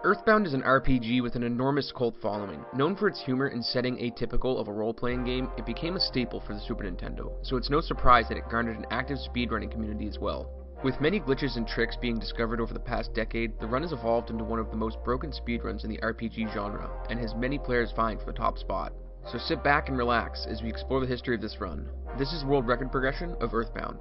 Earthbound is an RPG with an enormous cult following. Known for its humor and setting atypical of a role-playing game, it became a staple for the Super Nintendo, so it's no surprise that it garnered an active speedrunning community as well. With many glitches and tricks being discovered over the past decade, the run has evolved into one of the most broken speedruns in the RPG genre, and has many players vying for the top spot. So sit back and relax as we explore the history of this run. This is the world record progression of Earthbound.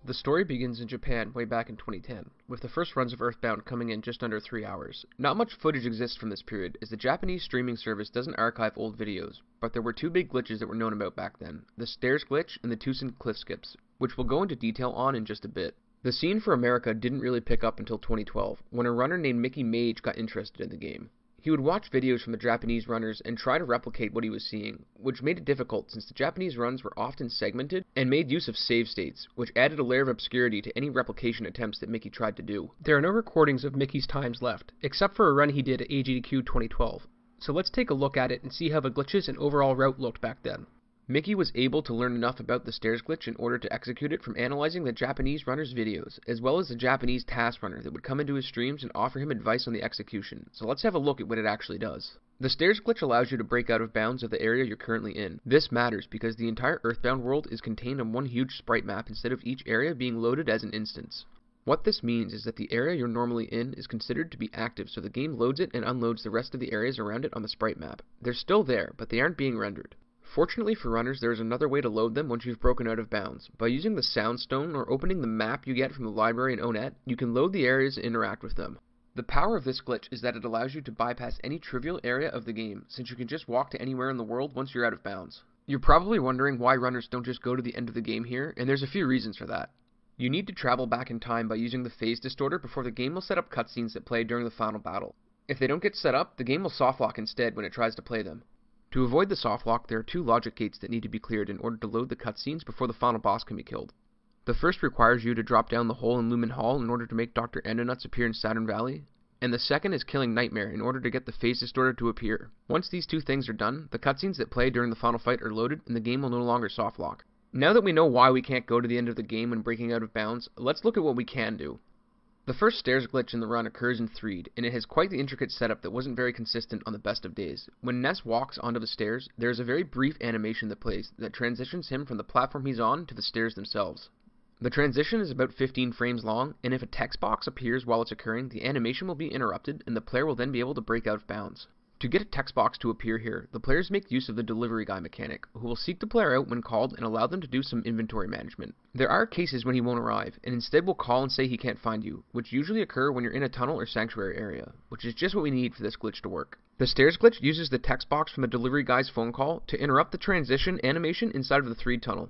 The story begins in Japan way back in 2010, with the first runs of Earthbound coming in just under 3 hours. Not much footage exists from this period, as the Japanese streaming service doesn't archive old videos, but there were two big glitches that were known about back then, the stairs glitch and the Twoson cliff skips, which we'll go into detail on in just a bit. The scene for America didn't really pick up until 2012, when a runner named Mickey Mage got interested in the game. He would watch videos from the Japanese runners and try to replicate what he was seeing, which made it difficult since the Japanese runs were often segmented and made use of save states, which added a layer of obscurity to any replication attempts that Mickey tried to do. There are no recordings of Mickey's times left, except for a run he did at AGDQ 2012, so let's take a look at it and see how the glitches and overall route looked back then. Mickey was able to learn enough about the stairs glitch in order to execute it from analyzing the Japanese runner's videos, as well as the Japanese task runner that would come into his streams and offer him advice on the execution, so let's have a look at what it actually does. The stairs glitch allows you to break out of bounds of the area you're currently in. This matters because the entire Earthbound world is contained on one huge sprite map instead of each area being loaded as an instance. What this means is that the area you're normally in is considered to be active, so the game loads it and unloads the rest of the areas around it on the sprite map. They're still there, but they aren't being rendered. Fortunately for runners, there is another way to load them once you've broken out of bounds. By using the Soundstone or opening the map you get from the library in Onet, you can load the areas and interact with them. The power of this glitch is that it allows you to bypass any trivial area of the game, since you can just walk to anywhere in the world once you're out of bounds. You're probably wondering why runners don't just go to the end of the game here, and there's a few reasons for that. You need to travel back in time by using the phase distorter before the game will set up cutscenes that play during the final battle. If they don't get set up, the game will softlock instead when it tries to play them. To avoid the softlock, there are two logic gates that need to be cleared in order to load the cutscenes before the final boss can be killed. The first requires you to drop down the hole in Lumen Hall in order to make Dr. Endonuts appear in Saturn Valley, and the second is killing Nightmare in order to get the phase distorter to appear. Once these two things are done, the cutscenes that play during the final fight are loaded and the game will no longer softlock. Now that we know why we can't go to the end of the game when breaking out of bounds, let's look at what we can do. The first stairs glitch in the run occurs in Threed, and it has quite the intricate setup that wasn't very consistent on the best of days. When Ness walks onto the stairs, there is a very brief animation that plays that transitions him from the platform he's on to the stairs themselves. The transition is about 15 frames long, and if a text box appears while it's occurring, the animation will be interrupted and the player will then be able to break out of bounds. To get a text box to appear here, the players make use of the delivery guy mechanic, who will seek the player out when called and allow them to do some inventory management. There are cases when he won't arrive, and instead will call and say he can't find you, which usually occur when you're in a tunnel or sanctuary area, which is just what we need for this glitch to work. The stairs glitch uses the text box from the delivery guy's phone call to interrupt the transition animation inside of the Threed tunnel.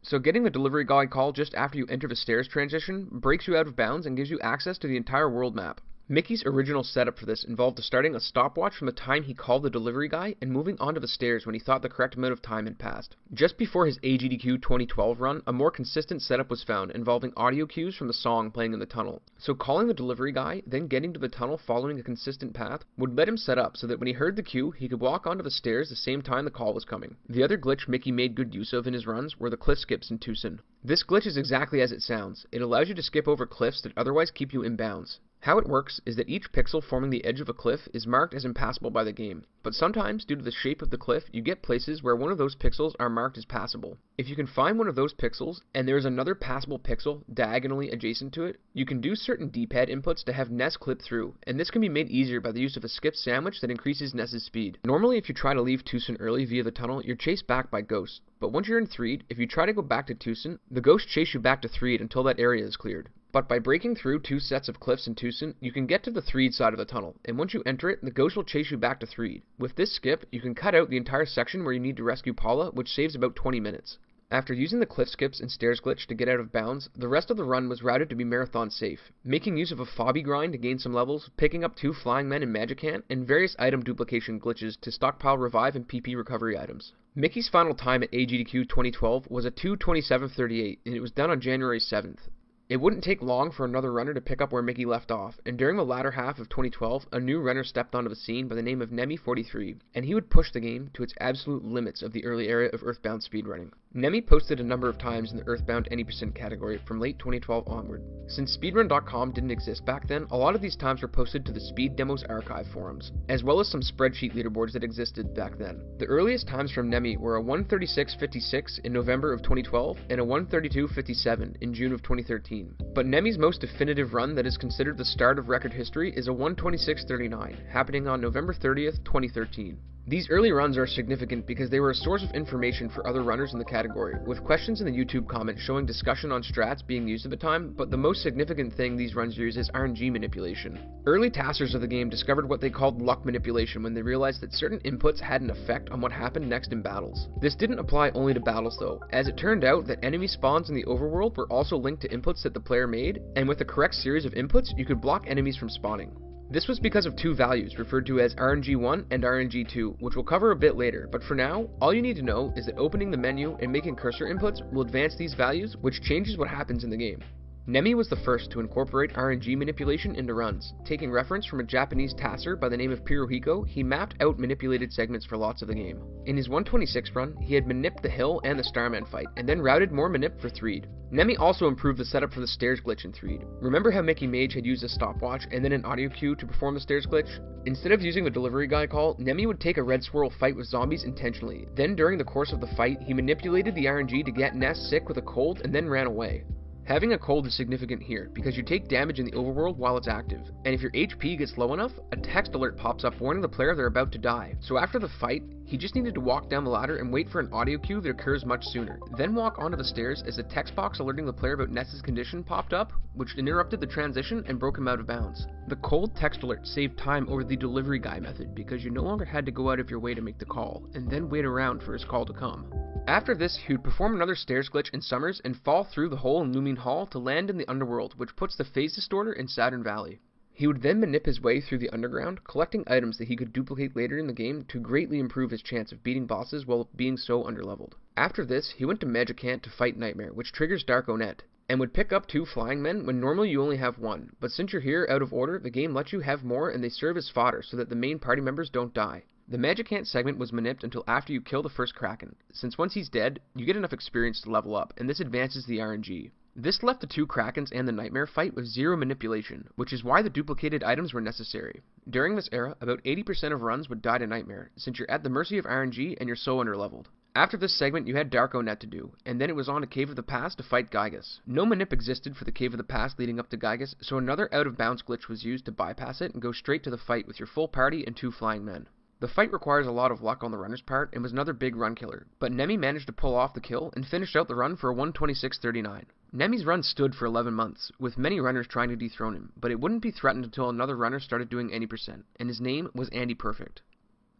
So getting the delivery guy call just after you enter the stairs transition breaks you out of bounds and gives you access to the entire world map. Mickey's original setup for this involved starting a stopwatch from the time he called the delivery guy and moving onto the stairs when he thought the correct amount of time had passed. Just before his AGDQ 2012 run, a more consistent setup was found involving audio cues from the song playing in the tunnel. So calling the delivery guy, then getting to the tunnel following a consistent path, would let him set up so that when he heard the cue, he could walk onto the stairs the same time the call was coming. The other glitch Mickey made good use of in his runs were the cliff skips in Twoson. This glitch is exactly as it sounds. It allows you to skip over cliffs that otherwise keep you in bounds. How it works is that each pixel forming the edge of a cliff is marked as impassable by the game, but sometimes, due to the shape of the cliff, you get places where one of those pixels are marked as passable. If you can find one of those pixels, and there is another passable pixel diagonally adjacent to it, you can do certain D-pad inputs to have Ness clip through, and this can be made easier by the use of a skip sandwich that increases Ness's speed. Normally, if you try to leave Twoson early via the tunnel, you're chased back by ghosts, but once you're in Threed, if you try to go back to Twoson, the ghosts chase you back to Threed until that area is cleared. But by breaking through two sets of cliffs in Twoson, you can get to the Threed side of the tunnel, and once you enter it, the ghost will chase you back to Threed. With this skip, you can cut out the entire section where you need to rescue Paula, which saves about 20 minutes. After using the cliff skips and stairs glitch to get out of bounds, the rest of the run was routed to be marathon safe, making use of a Fobby grind to gain some levels, picking up 2 Flying Men in Magicant, and various item duplication glitches to stockpile revive and PP recovery items. Mickey's final time at AGDQ 2012 was a 2:27:38, and it was done on January 7th. It wouldn't take long for another runner to pick up where Mickey left off, and during the latter half of 2012, a new runner stepped onto the scene by the name of Nemi43, and he would push the game to its absolute limits of the early era of Earthbound speedrunning. Nemi posted a number of times in the Earthbound any % category from late 2012 onward. Since speedrun.com didn't exist back then, a lot of these times were posted to the Speed Demos archive forums, as well as some spreadsheet leaderboards that existed back then. The earliest times from Nemi were a 1:36:56 in November of 2012 and a 1:32:57 in June of 2013. But Nemi's most definitive run that is considered the start of record history is a 1:26:39, happening on November 30th, 2013. These early runs are significant because they were a source of information for other runners in the category, with questions in the YouTube comments showing discussion on strats being used at the time, but the most significant thing these runs use is RNG manipulation. Early tasters of the game discovered what they called luck manipulation when they realized that certain inputs had an effect on what happened next in battles. This didn't apply only to battles though, as it turned out that enemy spawns in the overworld were also linked to inputs that the player made, and with the correct series of inputs, you could block enemies from spawning. This was because of 2 values referred to as RNG1 and RNG2, which we'll cover a bit later, but for now, all you need to know is that opening the menu and making cursor inputs will advance these values, which changes what happens in the game. Nemi was the first to incorporate RNG manipulation into runs. Taking reference from a Japanese taster by the name of Pirohiko, he mapped out manipulated segments for lots of the game. In his 1:26 run, he had manipped the Hill and the Starman fight, and then routed more manip for Threed. Nemi also improved the setup for the stairs glitch in Threed. Remember how Mickey Mage had used a stopwatch and then an audio cue to perform the stairs glitch? Instead of using the delivery guy call, Nemi would take a red swirl fight with zombies intentionally. Then during the course of the fight, he manipulated the RNG to get Ness sick with a cold and then ran away. Having a cold is significant here, because you take damage in the overworld while it's active, and if your HP gets low enough, a text alert pops up warning the player they're about to die. So after the fight, he just needed to walk down the ladder and wait for an audio cue that occurs much sooner, then walk onto the stairs as the text box alerting the player about Ness's condition popped up, which interrupted the transition and broke him out of bounds. The cold text alert saved time over the delivery guy method, because you no longer had to go out of your way to make the call, and then wait around for his call to come. After this, he would perform another stairs glitch in Summers and fall through the hole in Lumine Hall to land in the underworld, which puts the phase distorter in Saturn Valley. He would then manip his way through the underground, collecting items that he could duplicate later in the game to greatly improve his chance of beating bosses while being so underleveled. After this, he went to Magicant to fight Nightmare, which triggers Dark Onet, and would pick up 2 Flying Men when normally you only have 1, but since you're here out of order, the game lets you have more and they serve as fodder so that the main party members don't die. The Magicant segment was manipped until after you kill the first Kraken, since once he's dead, you get enough experience to level up, and this advances the RNG. This left the 2 Krakens and the Nightmare fight with 0 manipulation, which is why the duplicated items were necessary. During this era, about 80% of runs would die to Nightmare, since you're at the mercy of RNG and you're so underleveled. After this segment, you had Dark Onet to do, and then it was on to Cave of the Past to fight Gygas. No manip existed for the Cave of the Past leading up to Gygas, so another out-of-bounds glitch was used to bypass it and go straight to the fight with your full party and 2 Flying Men. The fight requires a lot of luck on the runner's part and was another big run killer, but Nemi managed to pull off the kill and finished out the run for a 1:26:39. Nemi's run stood for 11 months, with many runners trying to dethrone him, but it wouldn't be threatened until another runner started doing any %, and his name was Andy Perfect.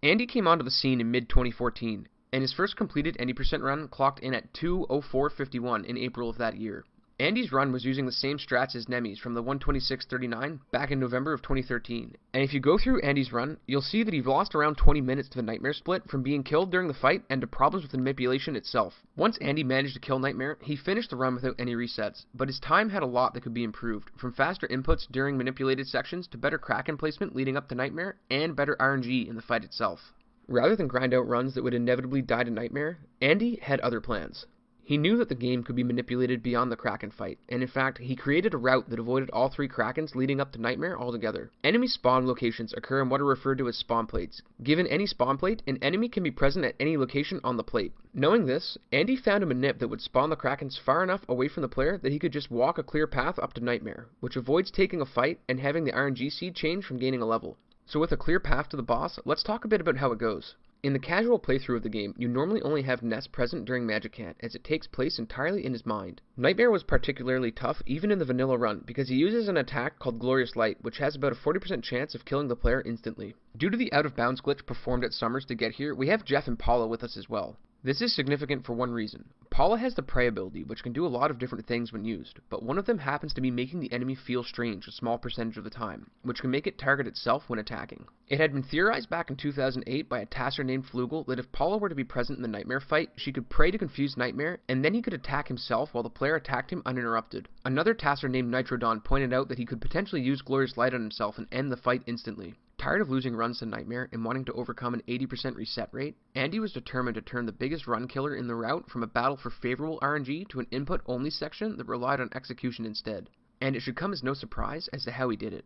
Andy came onto the scene in mid-2014, and his first completed any % run clocked in at 2:04:51 in April of that year. Andy's run was using the same strats as Nemi's from the 1:26:39 back in November of 2013, and if you go through Andy's run, you'll see that he lost around 20 minutes to the Nightmare split from being killed during the fight and to problems with the manipulation itself. Once Andy managed to kill Nightmare, he finished the run without any resets, but his time had a lot that could be improved, from faster inputs during manipulated sections to better Kraken placement leading up to Nightmare, and better RNG in the fight itself. Rather than grind out runs that would inevitably die to Nightmare, Andy had other plans. He knew that the game could be manipulated beyond the Kraken fight, and in fact, he created a route that avoided all 3 Krakens leading up to Nightmare altogether. Enemy spawn locations occur in what are referred to as spawn plates. Given any spawn plate, an enemy can be present at any location on the plate. Knowing this, Andy found a manip that would spawn the Krakens far enough away from the player that he could just walk a clear path up to Nightmare, which avoids taking a fight and having the RNG seed change from gaining a level. So with a clear path to the boss, let's talk a bit about how it goes. In the casual playthrough of the game, you normally only have Ness present during Magicant, as it takes place entirely in his mind. Nightmare was particularly tough even in the vanilla run, because he uses an attack called Glorious Light, which has about a 40% chance of killing the player instantly. Due to the out-of-bounds glitch performed at Summers to get here, we have Jeff and Paula with us as well. This is significant for one reason. Paula has the Prey ability, which can do a lot of different things when used, but one of them happens to be making the enemy feel strange a small percentage of the time, which can make it target itself when attacking. It had been theorized back in 2008 by a tasker named Flugel that if Paula were to be present in the Nightmare fight, she could pray to confuse Nightmare, and then he could attack himself while the player attacked him uninterrupted. Another tasker named Nitrodon pointed out that he could potentially use Glorious Light on himself and end the fight instantly. Tired of losing runs to Nightmare and wanting to overcome an 80% reset rate, Andy was determined to turn the biggest run killer in the route from a battle for favorable RNG to an input-only section that relied on execution instead. And it should come as no surprise as to how he did it.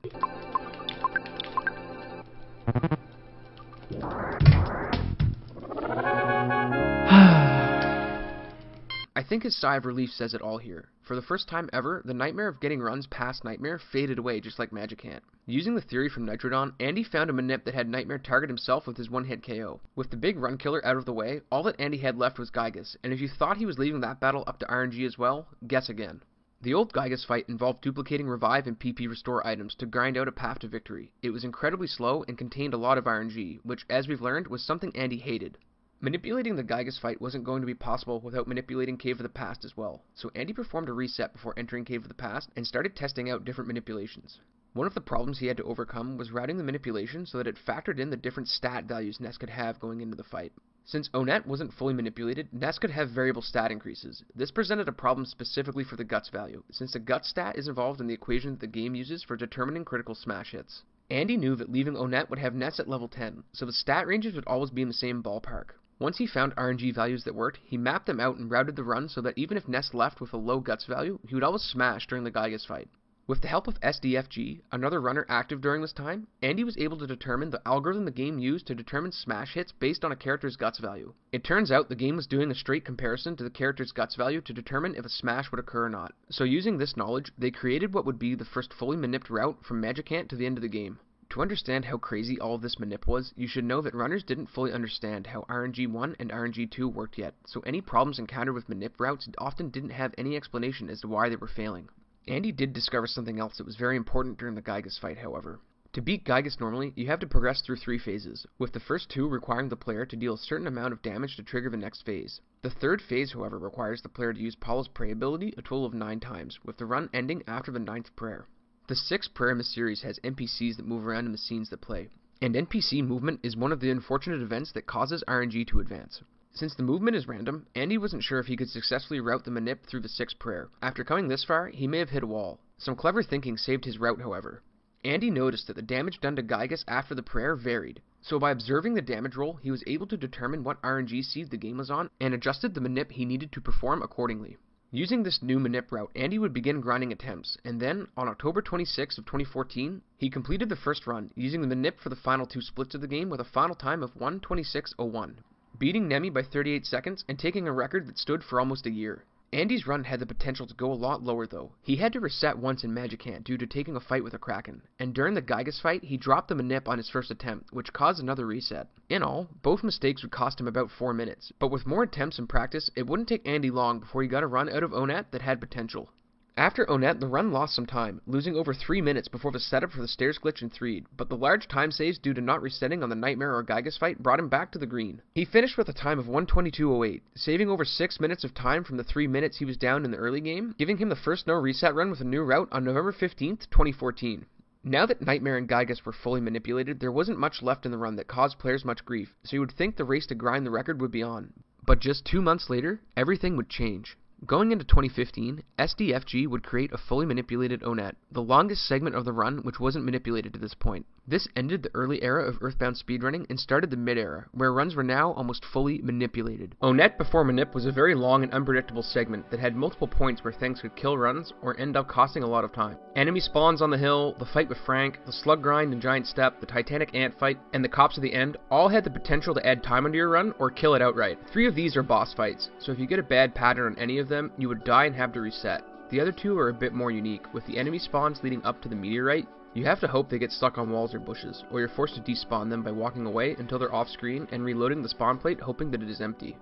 I think his sigh of relief says it all here. For the first time ever, the nightmare of getting runs past Nightmare faded away just like Magicant. Using the theory from Nitrodon, Andy found a manip that had Nightmare target himself with his one-hit KO. With the big run killer out of the way, all that Andy had left was Gygas, and if you thought he was leaving that battle up to RNG as well, guess again. The old Gygas fight involved duplicating revive and PP restore items to grind out a path to victory. It was incredibly slow and contained a lot of RNG, which, as we've learned, was something Andy hated. Manipulating the Gygas fight wasn't going to be possible without manipulating Cave of the Past as well, so Andy performed a reset before entering Cave of the Past and started testing out different manipulations. One of the problems he had to overcome was routing the manipulation so that it factored in the different stat values Ness could have going into the fight. Since Onett wasn't fully manipulated, Ness could have variable stat increases. This presented a problem specifically for the Guts value, since the Guts stat is involved in the equation that the game uses for determining critical smash hits. Andy knew that leaving Onett would have Ness at level 10, so the stat ranges would always be in the same ballpark. Once he found RNG values that worked, he mapped them out and routed the run so that even if Ness left with a low Guts value, he would always smash during the Gygas fight. With the help of SDFG, another runner active during this time, Andy was able to determine the algorithm the game used to determine smash hits based on a character's Guts value. It turns out the game was doing a straight comparison to the character's Guts value to determine if a smash would occur or not. So using this knowledge, they created what would be the first fully manipped route from Magicant to the end of the game. To understand how crazy all of this manip was, you should know that runners didn't fully understand how RNG 1 and RNG 2 worked yet, so any problems encountered with manip routes often didn't have any explanation as to why they were failing. Andy did discover something else that was very important during the Gygas fight, however. To beat Gygas normally, you have to progress through 3 phases, with the first 2 requiring the player to deal a certain amount of damage to trigger the next phase. The third phase, however, requires the player to use Paula's Prey ability a total of 9 times, with the run ending after the 9th prayer. The 6th prayer in the series has NPCs that move around in the scenes that play, and NPC movement is one of the unfortunate events that causes RNG to advance. Since the movement is random, Andy wasn't sure if he could successfully route the manip through the 6th prayer. After coming this far, he may have hit a wall. Some clever thinking saved his route, however. Andy noticed that the damage done to Gygas after the prayer varied, so by observing the damage roll, he was able to determine what RNG seed the game was on and adjusted the manip he needed to perform accordingly. Using this new manip route, Andy would begin grinding attempts, and then, on October 26 of 2014, he completed the first run, using the manip for the final 2 splits of the game with a final time of 1:26:01, beating Nemi by 38 seconds and taking a record that stood for almost a year. Andy's run had the potential to go a lot lower though. He had to reset once in Magicant due to taking a fight with a Kraken, and during the Gygas fight, he dropped the manip on his first attempt, which caused another reset. In all, both mistakes would cost him about 4 minutes, but with more attempts and practice, it wouldn't take Andy long before he got a run out of Onett that had potential. After Onett, the run lost some time, losing over 3 minutes before the setup for the stairs glitch in 3'd, but the large time saves due to not resetting on the Nightmare or Gygas fight brought him back to the green. He finished with a time of 1:22:08, saving over 6 minutes of time from the 3 minutes he was down in the early game, giving him the first no reset run with a new route on November 15th, 2014. Now that Nightmare and Gygas were fully manipulated, there wasn't much left in the run that caused players much grief, so you would think the race to grind the record would be on. But just 2 months later, everything would change. Going into 2015, SDFG would create a fully manipulated Onett, the longest segment of the run which wasn't manipulated to this point. This ended the early era of Earthbound speedrunning and started the mid-era, where runs were now almost fully manipulated. Onett before manip was a very long and unpredictable segment that had multiple points where things could kill runs or end up costing a lot of time. Enemy spawns on the hill, the fight with Frank, the slug grind and giant step, the Titanic ant fight, and the cops at the end all had the potential to add time onto your run or kill it outright. 3 of these are boss fights, so if you get a bad pattern on any of them, you would die and have to reset. The other 2 are a bit more unique, with the enemy spawns leading up to the meteorite. You have to hope they get stuck on walls or bushes, or you're forced to despawn them by walking away until they're off screen and reloading the spawn plate hoping that it is empty.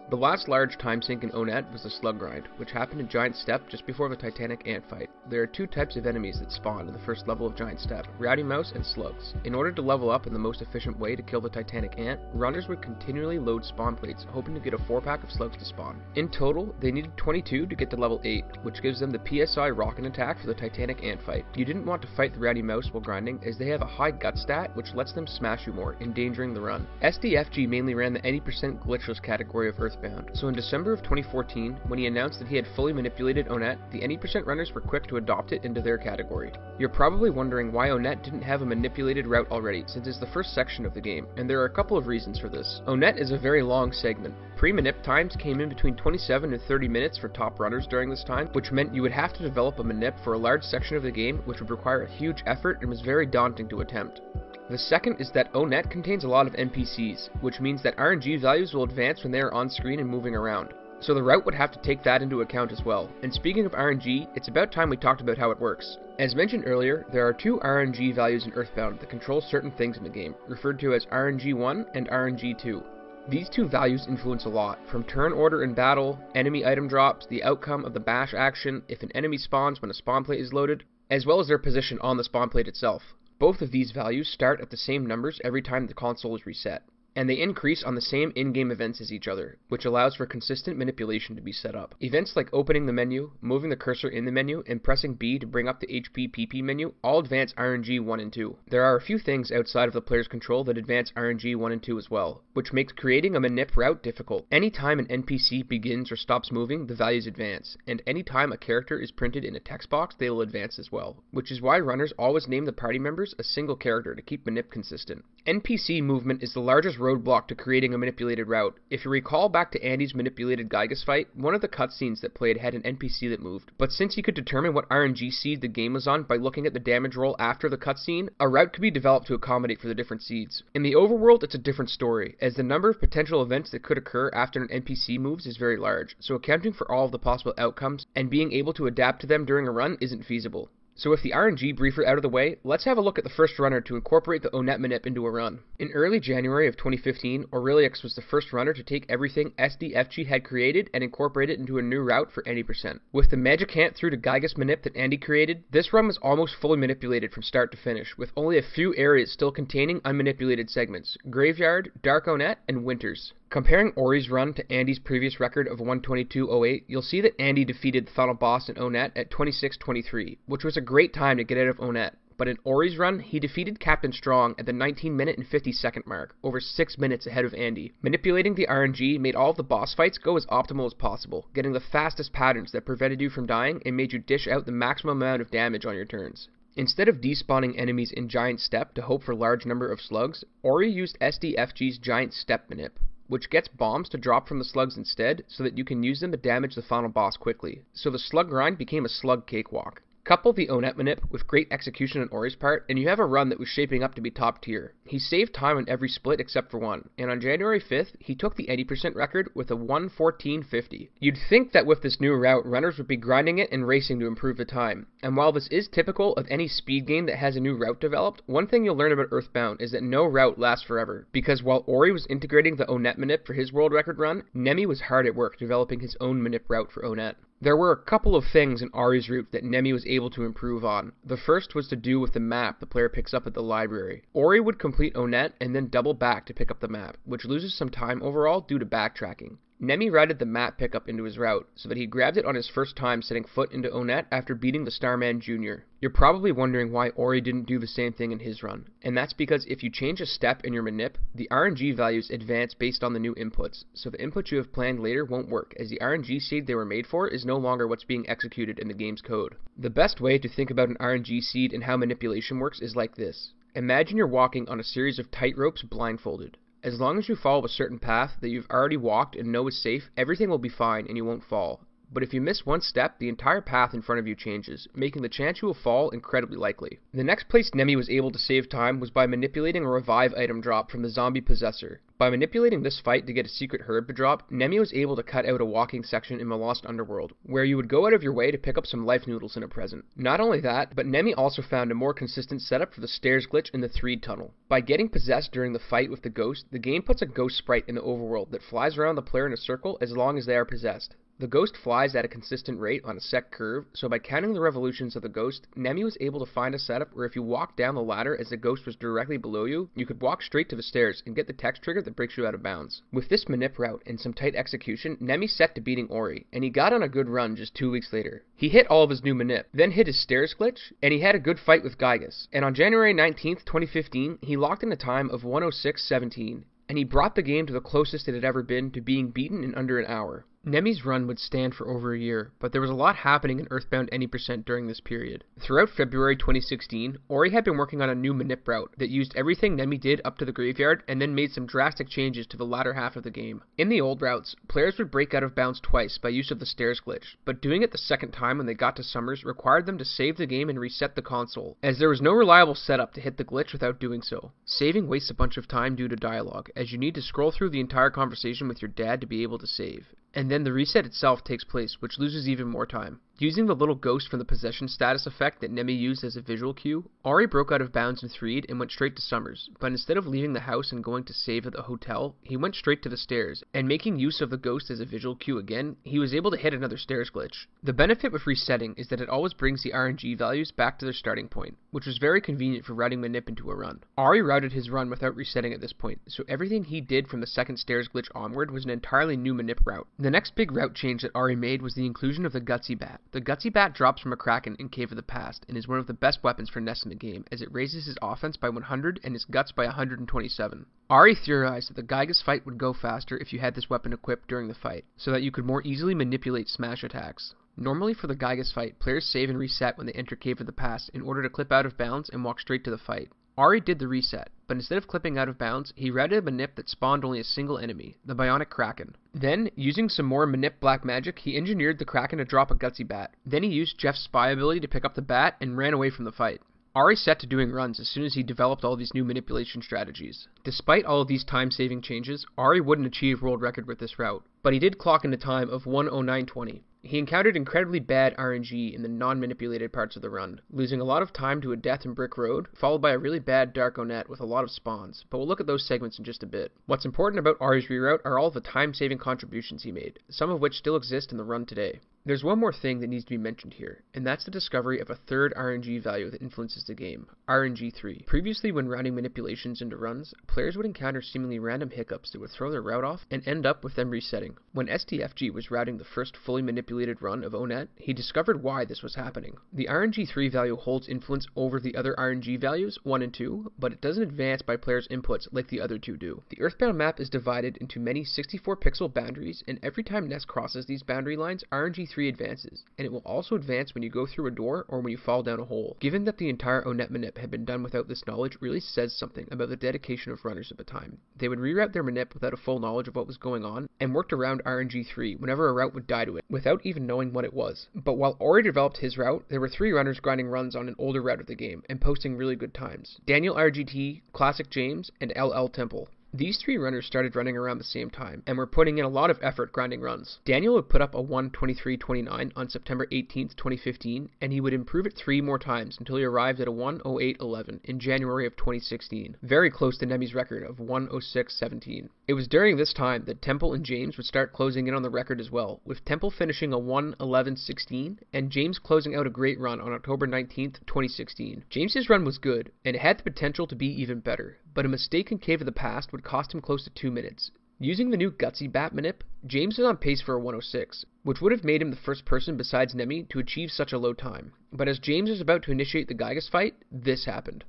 The last large time sink in Onett was the Slug Grind, which happened in Giant Steppe just before the Titanic Ant fight. There are two types of enemies that spawn in the first level of Giant Steppe, Rowdy Mouse and Slugs. In order to level up in the most efficient way to kill the Titanic Ant, runners would continually load spawn plates, hoping to get a 4-pack of slugs to spawn. In total, they needed 22 to get to level 8, which gives them the PSI Rocket Attack for the Titanic Ant fight. You didn't want to fight the Rowdy Mouse while grinding, as they have a high gut stat, which lets them smash you more, endangering the run. SDFG mainly ran the 80% glitchless category of Earthbound, so in December of 2014, when he announced that he had fully manipulated Onett, the 80% runners were quick to adopt it into their category. You're probably wondering why Onett didn't have a manipulated route already, since it's the first section of the game, and there are a couple of reasons for this. Onett is a very long segment. Pre-manip times came in between 27 and 30 minutes for top runners during this time, which meant you would have to develop a manip for a large section of the game, which would require a huge effort and was very daunting to attempt. The second is that Onett contains a lot of NPCs, which means that RNG values will advance when they are on screen and moving around. So the route would have to take that into account as well. And speaking of RNG, it's about time we talked about how it works. As mentioned earlier, there are two RNG values in Earthbound that control certain things in the game, referred to as RNG1 and RNG2. These two values influence a lot, from turn order in battle, enemy item drops, the outcome of the bash action, if an enemy spawns when a spawn plate is loaded, as well as their position on the spawn plate itself. Both of these values start at the same numbers every time the console is reset, and they increase on the same in-game events as each other, which allows for consistent manipulation to be set up. Events like opening the menu, moving the cursor in the menu, and pressing B to bring up the HP/PP menu all advance RNG 1 and 2. There are a few things outside of the player's control that advance RNG 1 and 2 as well, which makes creating a manip route difficult. Anytime an NPC begins or stops moving, the values advance, and anytime a character is printed in a text box, they will advance as well, which is why runners always name the party members a single character to keep manip consistent. NPC movement is the largest roadblock to creating a manipulated route. If you recall back to Andy's manipulated Gygas fight, one of the cutscenes that played had an NPC that moved, but since he could determine what RNG seed the game was on by looking at the damage roll after the cutscene, a route could be developed to accommodate for the different seeds. In the overworld, it's a different story, as the number of potential events that could occur after an NPC moves is very large, so accounting for all of the possible outcomes and being able to adapt to them during a run isn't feasible. So with the RNG briefer out of the way, let's have a look at the first runner to incorporate the Onett manip into a run. In early January of 2015, Aureliux was the first runner to take everything SDFG had created and incorporate it into a new route for 80%. With the Magic Hand through to Gygas manip that Andy created, this run was almost fully manipulated from start to finish, with only a few areas still containing unmanipulated segments: Graveyard, Dark Onett, and Winters. Comparing Ori's run to Andy's previous record of 122.08, you'll see that Andy defeated the final boss in Onett at 26:23, which was a great time to get out of Onett. But in Ori's run, he defeated Captain Strong at the 19-minute and 50-second mark, over 6 minutes ahead of Andy. Manipulating the RNG made all of the boss fights go as optimal as possible, getting the fastest patterns that prevented you from dying and made you dish out the maximum amount of damage on your turns. Instead of despawning enemies in Giant Steppe to hope for a large number of slugs, Ori used SDFG's Giant Steppe manip, which gets bombs to drop from the slugs instead, so that you can use them to damage the final boss quickly. So the slug grind became a slug cakewalk. Couple the Onett manip with great execution on Ori's part, and you have a run that was shaping up to be top tier. He saved time on every split except for one, and on January 5th, he took the 80% record with a 1:14.50. You'd think that with this new route, runners would be grinding it and racing to improve the time. And while this is typical of any speed game that has a new route developed, one thing you'll learn about Earthbound is that no route lasts forever, because while Ori was integrating the Onett manip for his world record run, Nemi was hard at work developing his own manip route for Onett. There were a couple of things in Ari's route that Nemi was able to improve on. The first was to do with the map the player picks up at the library. Ori would complete Onett and then double back to pick up the map, which loses some time overall due to backtracking. Nemi routed the map pickup into his route, so that he grabbed it on his first time setting foot into Onett after beating the Starman Jr. You're probably wondering why Ori didn't do the same thing in his run, and that's because if you change a step in your manip, the RNG values advance based on the new inputs, so the input you have planned later won't work, as the RNG seed they were made for is no longer what's being executed in the game's code. The best way to think about an RNG seed and how manipulation works is like this. Imagine you're walking on a series of tight ropes blindfolded. As long as you follow a certain path that you've already walked and know is safe, everything will be fine and you won't fall. but if you miss one step, the entire path in front of you changes, making the chance you will fall incredibly likely. The next place Nemi was able to save time was by manipulating a revive item drop from the zombie possessor. By manipulating this fight to get a secret herb to drop, Nemi was able to cut out a walking section in the Lost Underworld, where you would go out of your way to pick up some life noodles in a present. Not only that, but Nemi also found a more consistent setup for the stairs glitch in the Threed tunnel. By getting possessed during the fight with the ghost, the game puts a ghost sprite in the overworld that flies around the player in a circle as long as they are possessed. The ghost flies at a consistent rate on a set curve, so by counting the revolutions of the ghost, Nemi was able to find a setup where if you walked down the ladder as the ghost was directly below you, you could walk straight to the stairs and get the text trigger that breaks you out of bounds. With this manip route and some tight execution, Nemi set to beating Ori, and he got on a good run just 2 weeks later. He hit all of his new manip, then hit his stairs glitch, and he had a good fight with Gygas. And on January 19th, 2015, he locked in a time of 106.17, and he brought the game to the closest it had ever been to being beaten in under an hour. Nemi's run would stand for over a year, but there was a lot happening in Earthbound Any% during this period. Throughout February 2016, Ori had been working on a new manip route that used everything Nemi did up to the graveyard and then made some drastic changes to the latter half of the game. In the old routes, players would break out of bounds twice by use of the stairs glitch, but doing it the second time when they got to Summers required them to save the game and reset the console, as there was no reliable setup to hit the glitch without doing so. Saving wastes a bunch of time due to dialogue, as you need to scroll through the entire conversation with your dad to be able to save. And then the reset itself takes place, which loses even more time. Using the little ghost from the possession status effect that Nemi used as a visual cue, Ori broke out of bounds in Threed and went straight to Summers, but instead of leaving the house and going to save at the hotel, he went straight to the stairs, and making use of the ghost as a visual cue again, he was able to hit another stairs glitch. The benefit with resetting is that it always brings the RNG values back to their starting point, which was very convenient for routing manip into a run. Ori routed his run without resetting at this point, so everything he did from the second stairs glitch onward was an entirely new manip route. The next big route change that Ori made was the inclusion of the Gutsy Bat. The Gutsy Bat drops from a Kraken in Cave of the Past and is one of the best weapons for Ness in the game, as it raises his offense by 100 and his guts by 127. Ori theorized that the Gygas fight would go faster if you had this weapon equipped during the fight, so that you could more easily manipulate smash attacks. Normally for the Gygas fight, players save and reset when they enter Cave of the Past in order to clip out of bounds and walk straight to the fight. Ori did the reset, but instead of clipping out of bounds, he routed a manip that spawned only a single enemy, the Bionic Kraken. Then, using some more manip black magic, he engineered the Kraken to drop a Gutsy Bat. Then he used Jeff's spy ability to pick up the bat and ran away from the fight. Ori set to doing runs as soon as he developed all these new manipulation strategies. Despite all of these time-saving changes, Ori wouldn't achieve world record with this route, but he did clock in a time of 1:09:20. He encountered incredibly bad RNG in the non-manipulated parts of the run, losing a lot of time to a death in Brick Road, followed by a really bad Dark Onet with a lot of spawns, but we'll look at those segments in just a bit. What's important about Ori's reroute are all of the time-saving contributions he made, some of which still exist in the run today. There's one more thing that needs to be mentioned here, and that's the discovery of a third RNG value that influences the game, RNG3. Previously, when routing manipulations into runs, players would encounter seemingly random hiccups that would throw their route off and end up with them resetting. When STFG was routing the first fully manipulated run of Onet, he discovered why this was happening. The RNG3 value holds influence over the other RNG values, 1 and 2, but it doesn't advance by players' inputs like the other two do. The Earthbound map is divided into many 64-pixel boundaries, and every time Ness crosses these boundary lines, RNG3 advances, and it will also advance when you go through a door or when you fall down a hole. Given that the entire Onet manip had been done without this knowledge really says something about the dedication of runners at the time. They would reroute their manip without a full knowledge of what was going on, and worked around RNG3 whenever a route would die to it, without even knowing what it was. But while Ori developed his route, there were 3 runners grinding runs on an older route of the game, and posting really good times. Daniel RGT, Classic James, and LL Temple. These 3 runners started running around the same time, and were putting in a lot of effort grinding runs. Daniel would put up a 1:23:29 on September 18th, 2015, and he would improve it 3 more times until he arrived at a 1:08:11 in January of 2016, very close to Nemi's record of 1:06:17. It was during this time that Temple and James would start closing in on the record as well, with Temple finishing a 1:11:16, and James closing out a great run on October 19th, 2016. James's run was good, and it had the potential to be even better, but a mistake in Cave of the Past would cost him close to 2 minutes. Using the new Gutsy Bat manip, James was on pace for a 1:06, which would have made him the first person besides Nemi to achieve such a low time. But as James was about to initiate the Gygas fight, this happened.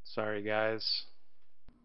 Sorry, guys.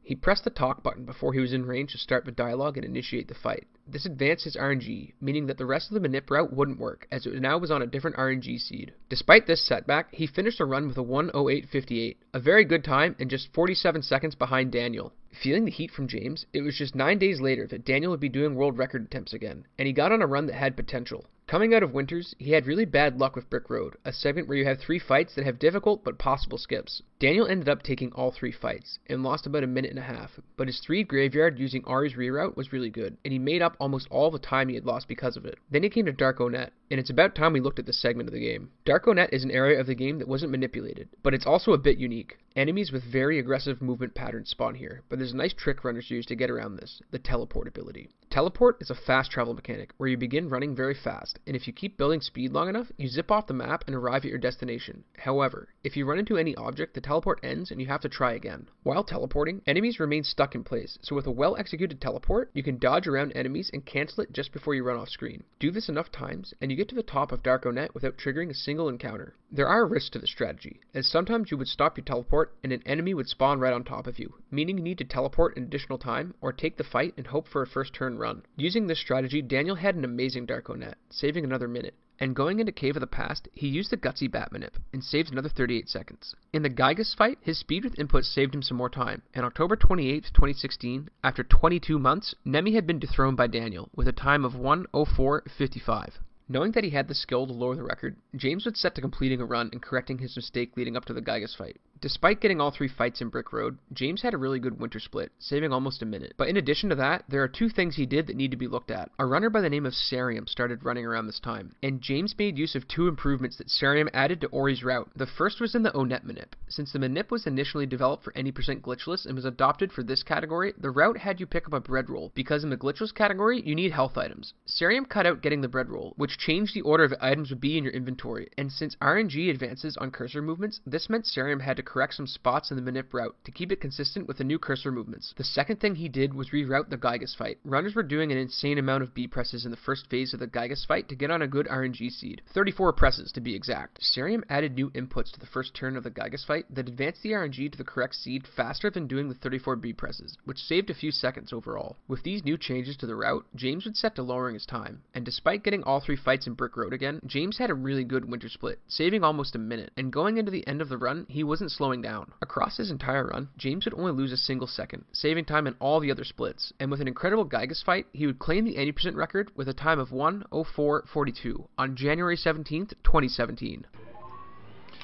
He pressed the talk button before he was in range to start the dialogue and initiate the fight. This advanced his RNG, meaning that the rest of the manip route wouldn't work, as it now was on a different RNG seed. Despite this setback, he finished the run with a 1:08.58, a very good time and just 47 seconds behind Daniel. Feeling the heat from James, it was just 9 days later that Daniel would be doing world record attempts again, and he got on a run that had potential. Coming out of Winters, he had really bad luck with Brick Road, a segment where you have 3 fights that have difficult but possible skips. Daniel ended up taking all 3 fights, and lost about a minute and a half, but his 3 graveyard using Ari's reroute was really good, and he made up almost all the time he had lost because of it. Then he came to Darko Net, and it's about time we looked at this segment of the game. Darko Net is an area of the game that wasn't manipulated, but it's also a bit unique. Enemies with very aggressive movement patterns spawn here, but there's a nice trick runners use to get around this, the teleport ability. Teleport is a fast travel mechanic, where you begin running very fast, and if you keep building speed long enough, you zip off the map and arrive at your destination. However, if you run into any object, the teleport ends and you have to try again. While teleporting, enemies remain stuck in place, so with a well-executed teleport, you can dodge around enemies and cancel it just before you run off screen. Do this enough times, and you get to the top of Darko Net without triggering a single encounter. There are risks to this strategy, as sometimes you would stop your teleport and an enemy would spawn right on top of you, meaning you need to teleport an additional time or take the fight and hope for a first turn run. Using this strategy, Daniel had an amazing Darko Net, saving another minute. And going into Cave of the Past, he used the Gutsy Bat manip and saved another 38 seconds. In the Gygas fight, his speed with input saved him some more time. On October 28, 2016, after 22 months, Nemi had been dethroned by Daniel with a time of 1:04.55. Knowing that he had the skill to lower the record, James was set to completing a run and correcting his mistake leading up to the Gygas fight. Despite getting all 3 fights in Brick Road, James had a really good winter split, saving almost a minute. But in addition to that, there are 2 things he did that need to be looked at. A runner by the name of Sarium started running around this time, and James made use of 2 improvements that Sarium added to Ori's route. The first was in the Onet manip. Since the manip was initially developed for any % glitchless and was adopted for this category, the route had you pick up a bread roll, because in the glitchless category, you need health items. Sarium cut out getting the bread roll, which changed the order of items would be in your inventory, and since RNG advances on cursor movements, this meant Sarium had to correct some spots in the manip route to keep it consistent with the new cursor movements. The second thing he did was reroute the Gygas fight. Runners were doing an insane amount of B presses in the first phase of the Gygas fight to get on a good RNG seed. 34 presses to be exact. Sarium added new inputs to the first turn of the Gygas fight that advanced the RNG to the correct seed faster than doing the 34 B presses, which saved a few seconds overall. With these new changes to the route, James was set to lowering his time, and despite getting all 3 fights in Brick Road again, James had a really good winter split, saving almost a minute, and going into the end of the run, he wasn't slowing down. Across his entire run, James would only lose a single second, saving time in all the other splits, and with an incredible Gygas fight, he would claim the 80% record with a time of 1:04.42 on January 17th, 2017.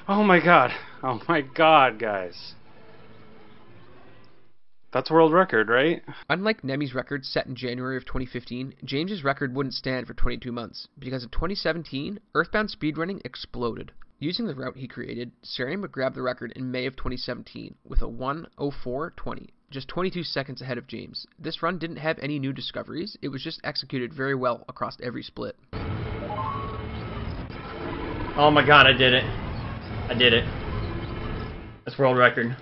Oh my god, guys. That's world record, right? Unlike Nemi's record set in January of 2015, James's record wouldn't stand for 22 months, because of 2017, Earthbound speedrunning exploded. Using the route he created, Sarium would grab the record in May of 2017 with a 1:04.20, just 22 seconds ahead of James. This run didn't have any new discoveries, it was just executed very well across every split. Oh my god, I did it. That's world record.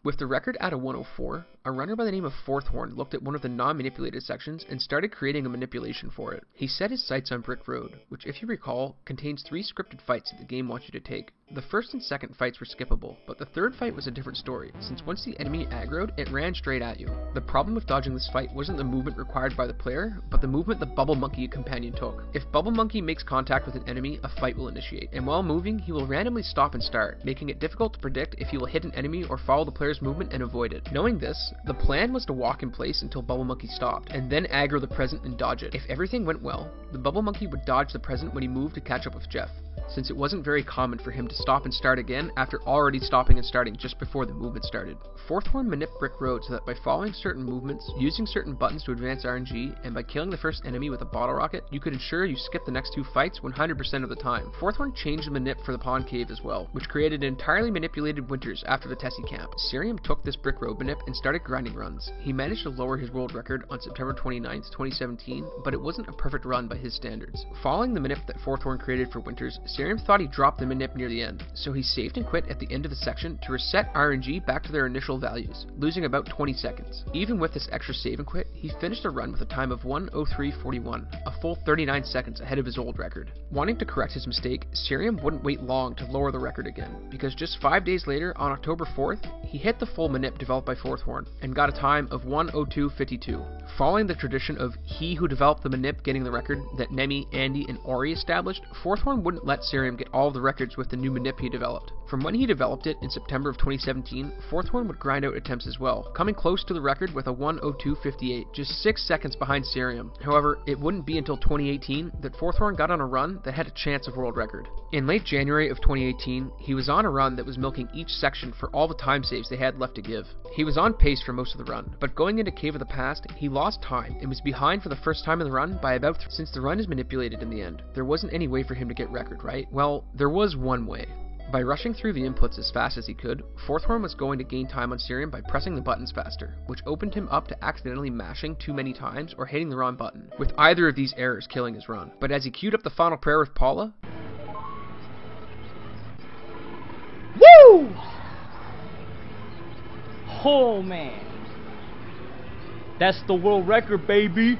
With the record at a 1:04, a runner by the name of Forthhorn looked at one of the non-manipulated sections and started creating a manipulation for it. He set his sights on Brick Road, which if you recall, contains 3 scripted fights that the game wants you to take. The first and second fights were skippable, but the third fight was a different story, since once the enemy aggroed, it ran straight at you. The problem with dodging this fight wasn't the movement required by the player, but the movement the Bubble Monkey companion took. If Bubble Monkey makes contact with an enemy, a fight will initiate, and while moving, he will randomly stop and start, making it difficult to predict if he will hit an enemy or follow the player's movement and avoid it. Knowing this, the plan was to walk in place until Bubble Monkey stopped, and then aggro the present and dodge it. If everything went well, the Bubble Monkey would dodge the present when he moved to catch up with Jeff, since it wasn't very common for him to stop and start again after already stopping and starting just before the movement started. Forthhorn manip Brick Road so that by following certain movements, using certain buttons to advance RNG, and by killing the first enemy with a bottle rocket, you could ensure you skip the next 2 fights 100% of the time. Forthhorn changed the manip for the Pond Cave as well, which created entirely manipulated winters after the Tessie camp. Sarium took this Brick Road manip and started grinding runs. He managed to lower his world record on September 29th, 2017, but it wasn't a perfect run by his standards. Following the manip that Forthhorn created for winters, Cerium thought he dropped the manip near the end, so he saved and quit at the end of the section to reset RNG back to their initial values, losing about 20 seconds. Even with this extra save and quit, he finished the run with a time of 1:03.41, a full 39 seconds ahead of his old record. Wanting to correct his mistake, Cerium wouldn't wait long to lower the record again, because just 5 days later, on October 4th, he hit the full manip developed by Forthorn, and got a time of 1:02.52. Following the tradition of he who developed the manip getting the record that Nemi, Andy, and Ori established, Forthorn wouldn't let Cerium get all of the records with the new manip he developed. From when he developed it in September of 2017, Forthorn would grind out attempts as well, coming close to the record with a 1:02.58, just 6 seconds behind Cerium. However, it wouldn't be until 2018 that Forthorn got on a run that had a chance of world record. In late January of 2018, he was on a run that was milking each section for all the time saves they had left to give. He was on pace for most of the run, but going into Cave of the Past, he lost time and was behind for the first time in the run by about since the run is manipulated in the end. There wasn't any way for him to get record, right? Well, there was one way. By rushing through the inputs as fast as he could, Forthorn was going to gain time on Cerium by pressing the buttons faster, which opened him up to accidentally mashing too many times or hitting the wrong button, with either of these errors killing his run. But as he queued up the final prayer with Paula, woo! Oh man, that's the world record, baby.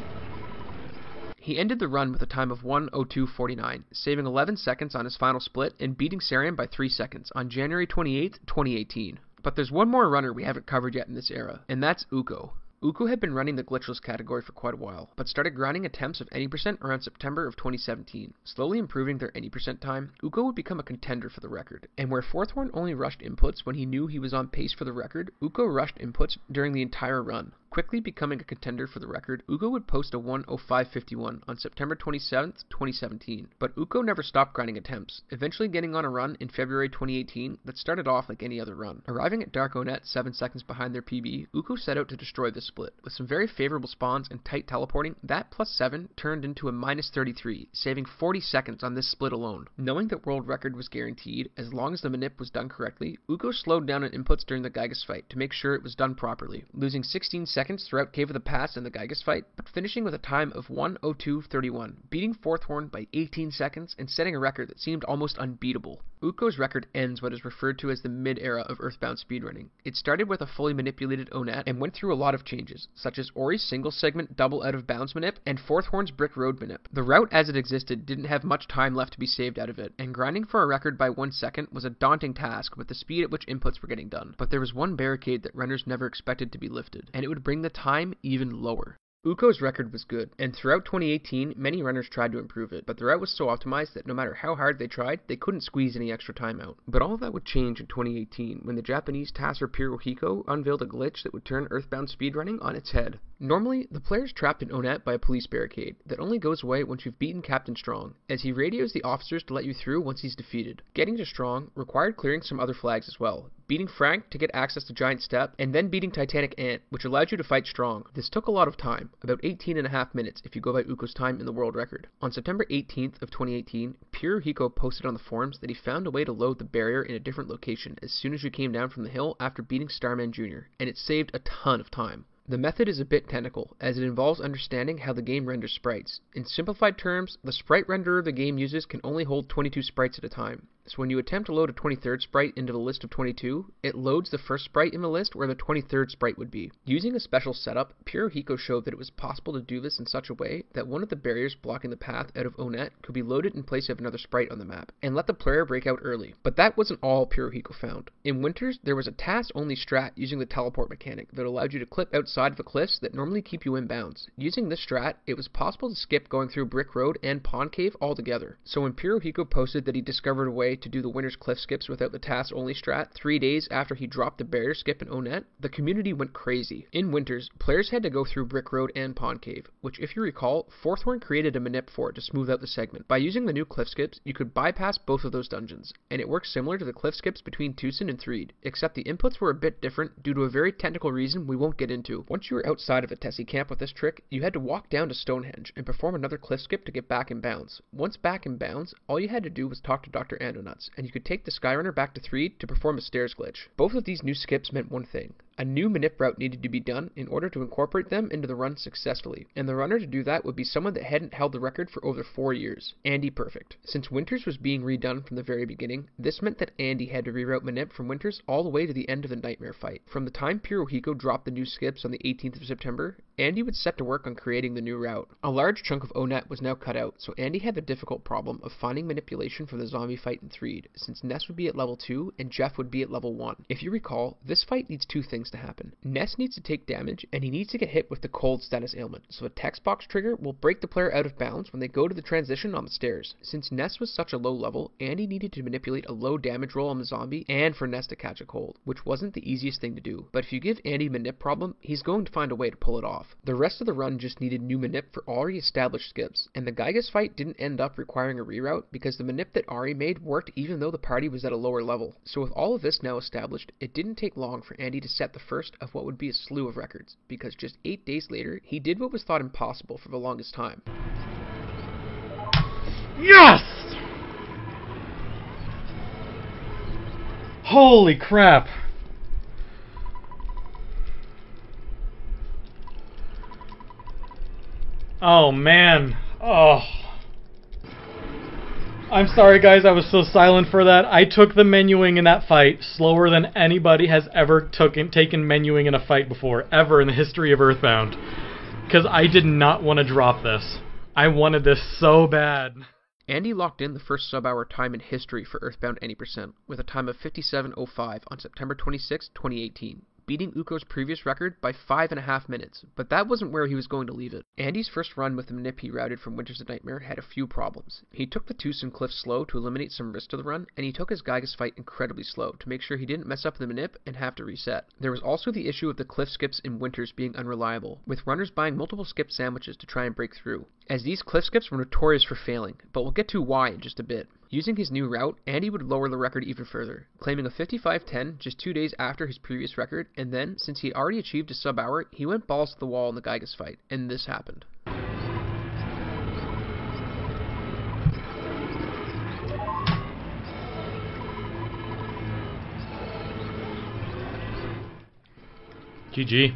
he ended the run with a time of 1:02.49, saving 11 seconds on his final split and beating Cerium by 3 seconds on January 28, 2018. But there's one more runner we haven't covered yet in this era, and that's Uko. Uko had been running the glitchless category for quite a while, but started grinding attempts of any percent around September of 2017. Slowly improving their any percent time, Uko would become a contender for the record, and where Forthorn only rushed inputs when he knew he was on pace for the record, Uko rushed inputs during the entire run. Quickly becoming a contender for the record, Uko would post a 1:05.51 on September 27, 2017, but Uko never stopped grinding attempts, eventually getting on a run in February 2018 that started off like any other run. Arriving at Dark Onet 7 seconds behind their PB, Uko set out to destroy the split. With some very favorable spawns and tight teleporting, that +7 turned into a -33, saving 40 seconds on this split alone. Knowing that world record was guaranteed as long as the manip was done correctly, Uko slowed down on inputs during the Gygas fight to make sure it was done properly, losing 16 seconds throughout Cave of the Past and the Gygas fight, but finishing with a time of 1:02.31, beating Forthorn by 18 seconds and setting a record that seemed almost unbeatable. Uko's record ends what is referred to as the mid-era of Earthbound speedrunning. It started with a fully manipulated Onet and went through a lot of changes, such as Ori's single-segment double out-of-bounds manip and Forthorn's brick road manip. The route as it existed didn't have much time left to be saved out of it, and grinding for a record by 1 second was a daunting task with the speed at which inputs were getting done. But there was one barricade that runners never expected to be lifted, and it would bring the time even lower. Uko's record was good, and throughout 2018, many runners tried to improve it, but the route was so optimized that no matter how hard they tried, they couldn't squeeze any extra time out. But all of that would change in 2018, when the Japanese TASR Pirohiko unveiled a glitch that would turn Earthbound speedrunning on its head. Normally, the player's trapped in Onet by a police barricade that only goes away once you've beaten Captain Strong, as he radios the officers to let you through once he's defeated. Getting to Strong required clearing some other flags as well, beating Frank to get access to Giant Step, and then beating Titanic Ant, which allowed you to fight Strong. This took a lot of time, about 18.5 minutes if you go by Uko's time in the world record. On September 18th of 2018, Pirohiko posted on the forums that he found a way to load the barrier in a different location as soon as you came down from the hill after beating Starman Jr., and it saved a ton of time. The method is a bit technical, as it involves understanding how the game renders sprites. In simplified terms, the sprite renderer the game uses can only hold 22 sprites at a time. So when you attempt to load a 23rd sprite into the list of 22, it loads the first sprite in the list where the 23rd sprite would be. Using a special setup, Pirohiko showed that it was possible to do this in such a way that one of the barriers blocking the path out of Onet could be loaded in place of another sprite on the map, and let the player break out early. But that wasn't all Pirohiko found. In Winters, there was a task-only strat using the teleport mechanic that allowed you to clip outside of the cliffs that normally keep you in bounds. Using this strat, it was possible to skip going through Brick Road and Pond Cave altogether. So when Pirohiko posted that he discovered a way to do the Winter's Cliff skips without the task-only strat 3 days after he dropped the barrier skip in Onet, the community went crazy. In Winters, players had to go through Brick Road and Pond Cave, which if you recall, Forthorn created a manip for to smooth out the segment. By using the new cliff skips, you could bypass both of those dungeons, and it works similar to the cliff skips between Tucson and Threed, except the inputs were a bit different due to a very technical reason we won't get into. Once you were outside of a Tessie camp with this trick, you had to walk down to Stonehenge and perform another cliff skip to get back in bounds. Once back in bounds, all you had to do was talk to Dr. Andonuts, and you could take the Skyrunner back to Threed to perform a stairs glitch. Both of these new skips meant one thing: A new manip route needed to be done in order to incorporate them into the run successfully, and the runner to do that would be someone that hadn't held the record for over 4 years, Andy Perfect. Since Winters was being redone from the very beginning, this meant that Andy had to reroute manip from Winters all the way to the end of the Nightmare fight. From the time Purohiko dropped the new skips on the 18th of September, Andy would set to work on creating the new route. A large chunk of ONET was now cut out, so Andy had the difficult problem of finding manipulation for the zombie fight in Threed, since Ness would be at level 2 and Jeff would be at level 1. If you recall, this fight needs 2 things to happen. Ness needs to take damage, and he needs to get hit with the cold status ailment, so a text box trigger will break the player out of bounds when they go to the transition on the stairs. Since Ness was such a low level, Andy needed to manipulate a low damage roll on the zombie and for Ness to catch a cold, which wasn't the easiest thing to do. But if you give Andy a manip problem, he's going to find a way to pull it off. The rest of the run just needed new manip for already established skips, and the Gygas fight didn't end up requiring a reroute because the manip that Ari made worked even though the party was at a lower level. So with all of this now established, it didn't take long for Andy to set the first of what would be a slew of records, because just 8 days later, he did what was thought impossible for the longest time. Yes! Holy crap! Oh man. Oh. I'm sorry guys, I was so silent for that. I took the menuing in that fight slower than anybody has ever taken menuing in a fight before, ever in the history of Earthbound. Because I did not want to drop this. I wanted this so bad. Andy locked in the first sub-hour time in history for Earthbound Any Percent, with a time of 57:05 on September 26, 2018. Beating Uko's previous record by 5.5 minutes, but that wasn't where he was going to leave it. Andy's first run with the manip he routed from Winters to Nightmare had a few problems. He took the Tucson Cliff slow to eliminate some risk to the run, and he took his Gygas fight incredibly slow to make sure he didn't mess up the manip and have to reset. There was also the issue of the cliff skips in Winters being unreliable, with runners buying multiple skip sandwiches to try and break through, as these cliff skips were notorious for failing, but we'll get to why in just a bit. Using his new route, Andy would lower the record even further, claiming a 55:10 just 2 days after his previous record, and then, since he had already achieved a sub-hour, he went balls to the wall in the Gygas fight, and this happened. GG.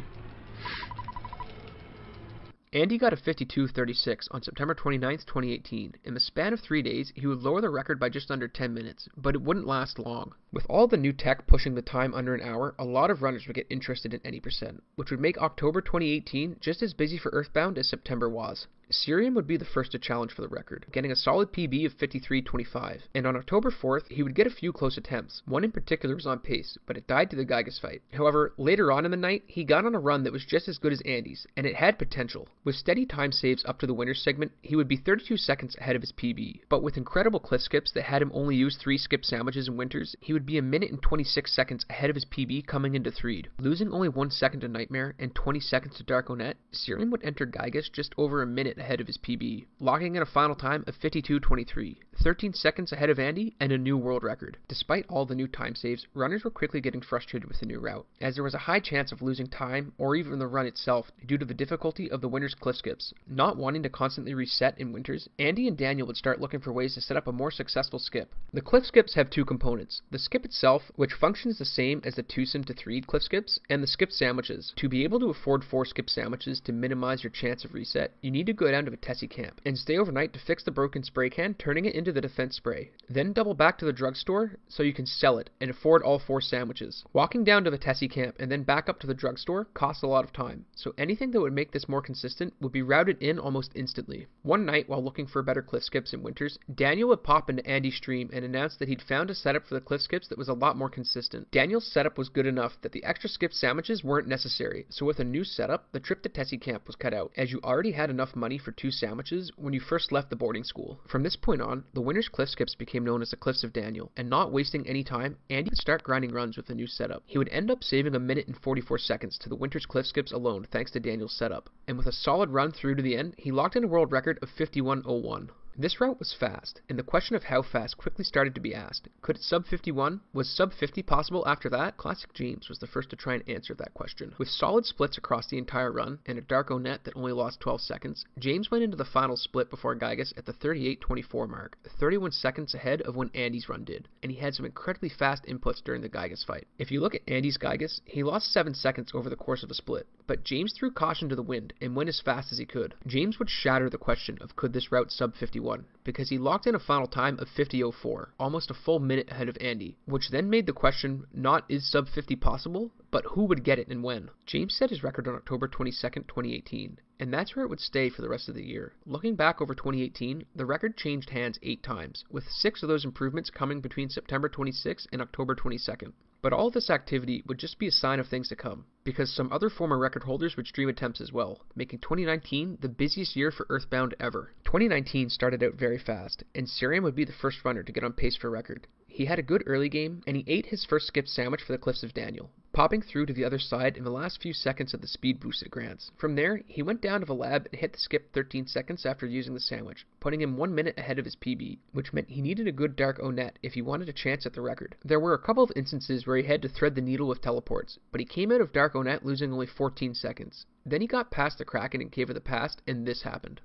Andy got a 52:36 on September 29, 2018. In the span of 3 days, he would lower the record by just under 10 minutes, but it wouldn't last long. With all the new tech pushing the time under an hour, a lot of runners would get interested in Any Percent, which would make October 2018 just as busy for Earthbound as September was. Sirium would be the first to challenge for the record, getting a solid PB of 53:25, and on October 4th, he would get a few close attempts. One in particular was on pace, but it died to the Gygas fight. However, later on in the night, he got on a run that was just as good as Andy's, and it had potential. With steady time saves up to the Winters segment, he would be 32 seconds ahead of his PB, but with incredible cliff skips that had him only use 3 skip sandwiches in Winters, he would be 1 minute and 26 seconds ahead of his PB coming into Threed. Losing only 1 second to Nightmare and 20 seconds to Dark Onet, Sirium would enter Gygas just over 1 minute ahead of his PB, locking in a final time of 52:23, 13 seconds ahead of Andy and a new world record. Despite all the new time saves, runners were quickly getting frustrated with the new route, as there was a high chance of losing time or even the run itself due to the difficulty of the Winters cliff skips. Not wanting to constantly reset in Winters, Andy and Daniel would start looking for ways to set up a more successful skip. The cliff skips have 2 components: the skip itself, which functions the same as the Tucson to Threed cliff skips, and the skip sandwiches. To be able to afford 4 skip sandwiches to minimize your chance of reset, you need to go down to Vitesse camp and stay overnight to fix the broken spray can, turning it into the defense spray. Then double back to the drugstore so you can sell it and afford all 4 sandwiches. Walking down to Vitesse camp and then back up to the drugstore costs a lot of time, so anything that would make this more consistent would be routed in almost instantly. One night, while looking for better cliff skips in Winters, Daniel would pop into Andy's stream and announce that he'd found a setup for the cliff skips that was a lot more consistent. Daniel's setup was good enough that the extra skip sandwiches weren't necessary, so with a new setup, the trip to Tessie camp was cut out, as you already had enough money for 2 sandwiches when you first left the boarding school. From this point on, the Winters cliff skips became known as the Cliffs of Daniel, and not wasting any time, Andy would start grinding runs with the new setup. He would end up saving 1 minute and 44 seconds to the Winters cliff skips alone thanks to Daniel's setup, and with a solid run through to the end, he locked in a world record of 51:01. This route was fast, and the question of how fast quickly started to be asked. Could it sub 51? Was sub 50 possible after that? Classic James was the first to try and answer that question. With solid splits across the entire run, and a Darko net that only lost 12 seconds, James went into the final split before Gygas at the 38:24 mark, 31 seconds ahead of when Andy's run did, and he had some incredibly fast inputs during the Gygas fight. If you look at Andy's Gygas, he lost 7 seconds over the course of a split, but James threw caution to the wind and went as fast as he could. James would shatter the question of could this route sub 51, because he locked in a final time of 50:04, almost a full minute ahead of Andy, which then made the question not is sub 50 possible, but who would get it and when. James set his record on October 22nd, 2018, and that's where it would stay for the rest of the year. Looking back over 2018, the record changed hands 8 times, with 6 of those improvements coming between September 26th and October 22nd. But all this activity would just be a sign of things to come, because some other former record holders would stream attempts as well, making 2019 the busiest year for Earthbound ever. 2019 started out very fast, and Sirium would be the first runner to get on pace for record. He had a good early game, and he ate his first skip sandwich for the Cliffs of Daniel, popping through to the other side in the last few seconds of the speed boost it grants. From there, he went down to the lab and hit the skip 13 seconds after using the sandwich, putting him 1 minute ahead of his PB, which meant he needed a good Darko net if he wanted a chance at the record. There were a couple of instances where he had to thread the needle with teleports, but he came out of Darko net losing only 14 seconds. Then he got past the Kraken in Cave of the Past, and this happened.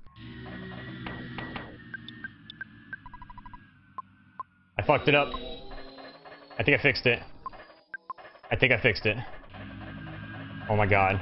I fucked it up. I think I fixed it. Oh my god.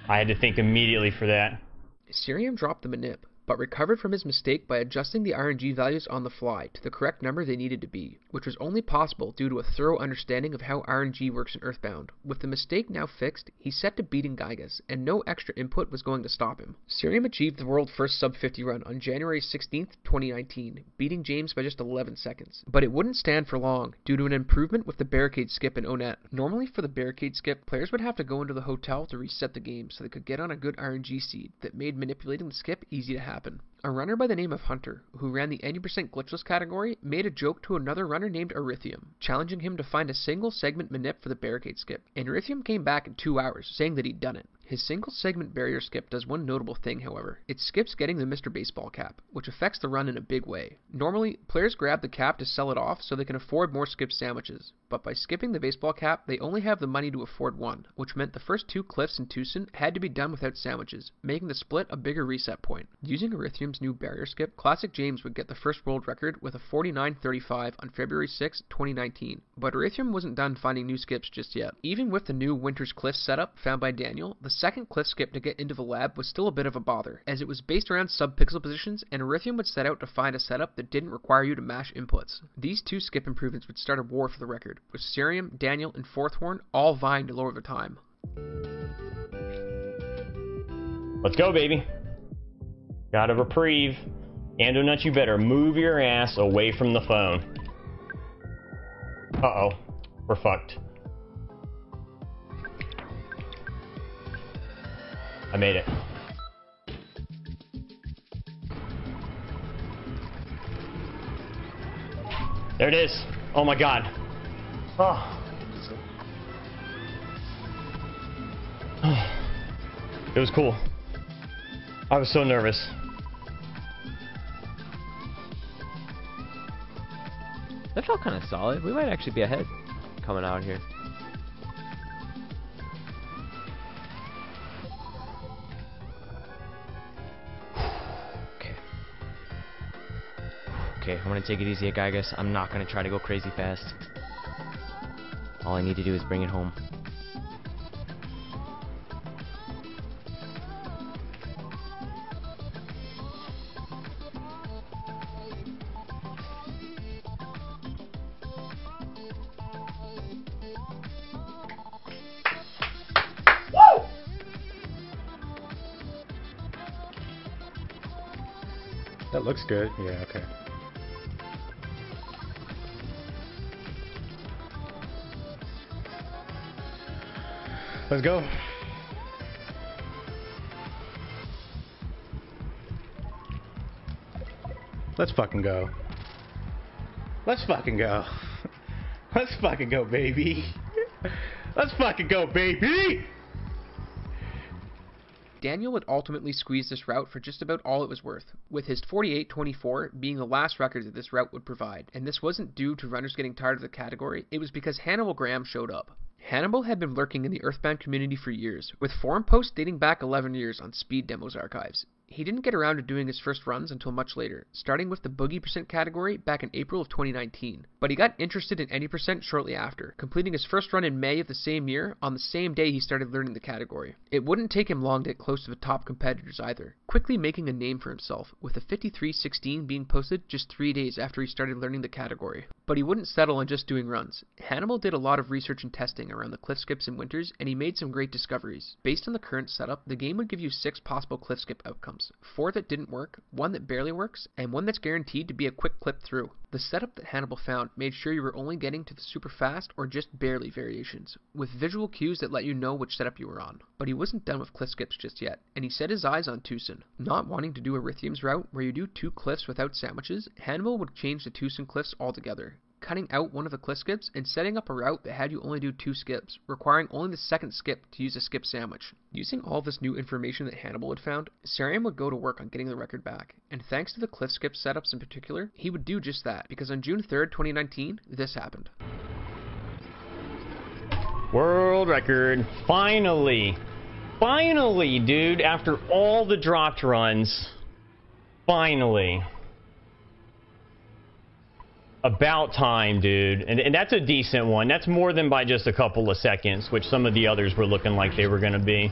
I had to think immediately for that. Sirium dropped the manip, but recovered from his mistake by adjusting the RNG values on the fly to the correct number they needed to be, which was only possible due to a thorough understanding of how RNG works in Earthbound. With the mistake now fixed, he set to beating Gygas, and no extra input was going to stop him. Sirium achieved the world first sub 50 run on January 16th, 2019, beating James by just 11 seconds. But it wouldn't stand for long, due to an improvement with the barricade skip in Onet. Normally for the barricade skip, players would have to go into the hotel to reset the game so they could get on a good RNG seed that made manipulating the skip easy to happen. A runner by the name of Hunter, who ran the 80% glitchless category, made a joke to another runner named Erythium, challenging him to find a single segment manip for the barricade skip, and Erythium came back in 2 hours, saying that he'd done it. His single segment barrier skip does one notable thing, however. It skips getting the Mr. Baseball cap, which affects the run in a big way. Normally, players grab the cap to sell it off so they can afford more skip sandwiches, but by skipping the baseball cap, they only have the money to afford one, which meant the first 2 cliffs in Tucson had to be done without sandwiches, making the split a bigger reset point. Using Erythium's new barrier skip, Classic James would get the first world record with a 49:35 on February 6, 2019, but Erythium wasn't done finding new skips just yet. Even with the new Winter's Cliff setup found by Daniel, the second cliff skip to get into the lab was still a bit of a bother, as it was based around sub-pixel positions, and Erythium would set out to find a setup that didn't require you to mash inputs. These 2 skip improvements would start a war for the record, with Sirium, Daniel, and Fourthhorn all vying to lower the time. Let's go, baby. Got a reprieve. Andonut, you better move your ass away from the phone. Uh-oh. We're fucked. I made it. There it is. Oh my god. Oh. It was cool. I was so nervous. That felt kind of solid. We might actually be ahead coming out here. Okay, I'm gonna take it easy, Gygas. I'm not gonna try to go crazy fast. All I need to do is bring it home. That looks good. Yeah, okay. Let's go. Let's fucking go. Let's fucking go. Let's fucking go, baby. Let's fucking go, baby! Daniel would ultimately squeeze this route for just about all it was worth, with his 48.24 being the last record that this route would provide, and this wasn't due to runners getting tired of the category, it was because Hannibal Graham showed up. Hannibal had been lurking in the Earthbound community for years, with forum posts dating back 11 years on Speed Demos archives. He didn't get around to doing his first runs until much later, starting with the Boogie Percent category back in April of 2019, but he got interested in Any Percent shortly after, completing his first run in May of the same year on the same day he started learning the category. It wouldn't take him long to get close to the top competitors either, quickly making a name for himself, with a 53.16 being posted just 3 days after he started learning the category. But he wouldn't settle on just doing runs. Hannibal did a lot of research and testing around the cliff skips and winters, and he made some great discoveries. Based on the current setup, the game would give you 6 possible cliff skip outcomes, 4 that didn't work, 1 that barely works, and 1 that's guaranteed to be a quick clip through. The setup that Hannibal found made sure you were only getting to the super fast or just barely variations, with visual cues that let you know which setup you were on. But he wasn't done with cliff skips just yet, and he set his eyes on Tucson. Not wanting to do Erythium's route, where you do 2 cliffs without sandwiches, Hannibal would change the Tucson cliffs altogether, cutting out one of the cliff skips and setting up a route that had you only do 2 skips, requiring only the second skip to use a skip sandwich. Using all this new information that Hannibal had found, Cerium would go to work on getting the record back, and thanks to the cliff skip setups in particular, he would do just that, because on June 3rd, 2019, this happened. World record. Finally. Finally, dude, after all the dropped runs. Finally. About time, dude. And that's a decent one. That's more than by just a couple of seconds, which some of the others were looking like they were going to be.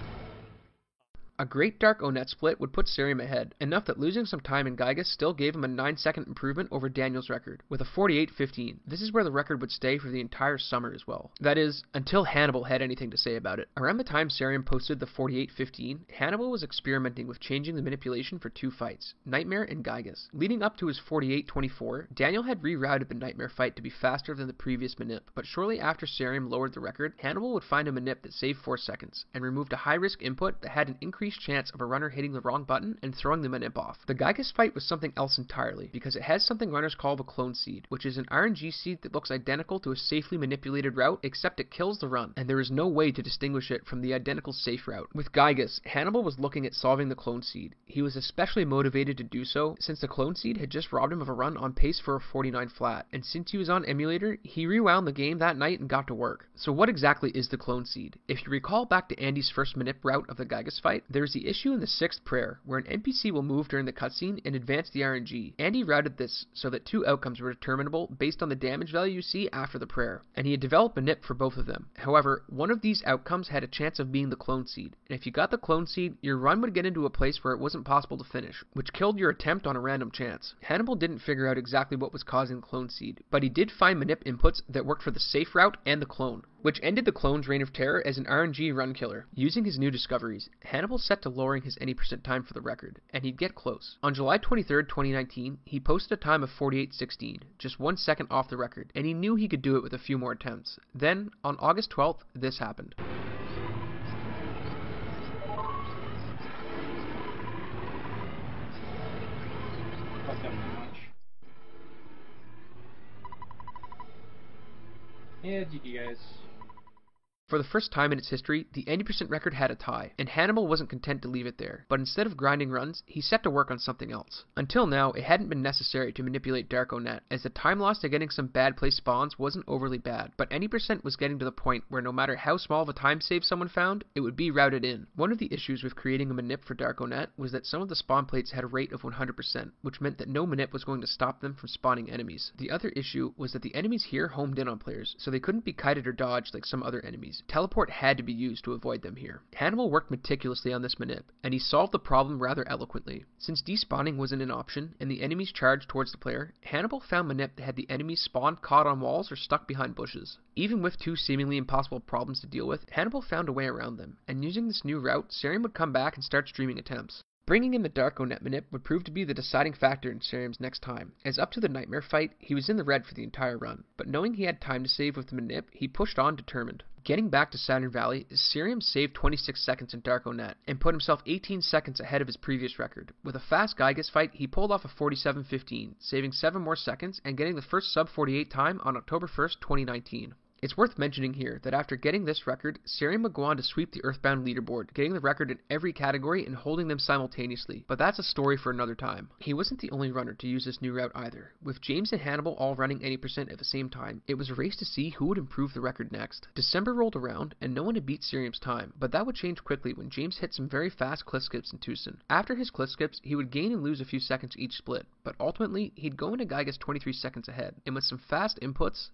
A great Dark Onet split would put Cerium ahead, enough that losing some time in Gygas still gave him a 9-second improvement over Daniel's record, with a 48.15. This is where the record would stay for the entire summer as well. That is, until Hannibal had anything to say about it. Around the time Cerium posted the 48.15, Hannibal was experimenting with changing the manipulation for 2 fights, Nightmare and Gygas. Leading up to his 48.24, Daniel had rerouted the Nightmare fight to be faster than the previous manip, but shortly after Cerium lowered the record, Hannibal would find a manip that saved 4 seconds, and removed a high-risk input that had an increased chance of a runner hitting the wrong button and throwing the manip off. The Gygas fight was something else entirely, because it has something runners call the clone seed, which is an RNG seed that looks identical to a safely manipulated route, except it kills the run, and there is no way to distinguish it from the identical safe route. With Gygas, Hannibal was looking at solving the clone seed. He was especially motivated to do so, since the clone seed had just robbed him of a run on pace for a 49 flat, and since he was on emulator, he rewound the game that night and got to work. So what exactly is the clone seed? If you recall back to Andy's first manip route of the Gygas fight, there's the issue in the 6th prayer, where an NPC will move during the cutscene and advance the RNG. Andy routed this so that 2 outcomes were determinable based on the damage value you see after the prayer, and he had developed a nip for both of them. However, one of these outcomes had a chance of being the clone seed, and if you got the clone seed, your run would get into a place where it wasn't possible to finish, which killed your attempt on a random chance. Hannibal didn't figure out exactly what was causing the clone seed, but he did find manip inputs that worked for the safe route and the clone, which ended the clone's reign of terror as an RNG run killer. Using his new discoveries, Hannibal set to lowering his any percent time for the record, and he'd get close. On July 23rd, 2019, he posted a time of 48.16, just 1 second off the record, and he knew he could do it with a few more attempts. Then, on August 12th, this happened. Yeah, GG guys. For the first time in its history, the 80% record had a tie, and Hannibal wasn't content to leave it there, but instead of grinding runs, he set to work on something else. Until now, it hadn't been necessary to manipulate Dark Onet, as the time lost to getting some bad place spawns wasn't overly bad, but 80% was getting to the point where no matter how small of a time save someone found, it would be routed in. One of the issues with creating a manip for Dark Onet was that some of the spawn plates had a rate of 100%, which meant that no manip was going to stop them from spawning enemies. The other issue was that the enemies here homed in on players, so they couldn't be kited or dodged like some other enemies. Teleport had to be used to avoid them here. Hannibal worked meticulously on this manip, and he solved the problem rather eloquently. Since despawning wasn't an option, and the enemies charged towards the player, Hannibal found manip that had the enemies spawn caught on walls or stuck behind bushes. Even with 2 seemingly impossible problems to deal with, Hannibal found a way around them, and using this new route, Cerium would come back and start streaming attempts. Bringing in the Dark Onet manip would prove to be the deciding factor in Cerium's next time, as up to the Nightmare fight, he was in the red for the entire run, but knowing he had time to save with the manip, he pushed on determined. Getting back to Saturn Valley, Cerium saved 26 seconds in Dark Onet, and put himself 18 seconds ahead of his previous record. With a fast Gygas fight, he pulled off a 47.15, saving 7 more seconds, and getting the first sub-48 time on October 1st, 2019. It's worth mentioning here that after getting this record, Sarium would go on to sweep the Earthbound leaderboard, getting the record in every category and holding them simultaneously, but that's a story for another time. He wasn't the only runner to use this new route either. With James and Hannibal all running any percent at the same time, it was a race to see who would improve the record next. December rolled around, and no one had beat Sarium's time, but that would change quickly when James hit some very fast cliff skips in Tucson. After his cliff skips, he would gain and lose a few seconds each split, but ultimately, he'd go into Giygas 23 seconds ahead, and with some fast inputs,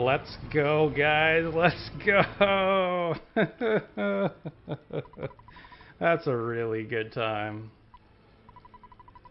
Let's go, guys. Let's go. That's a really good time.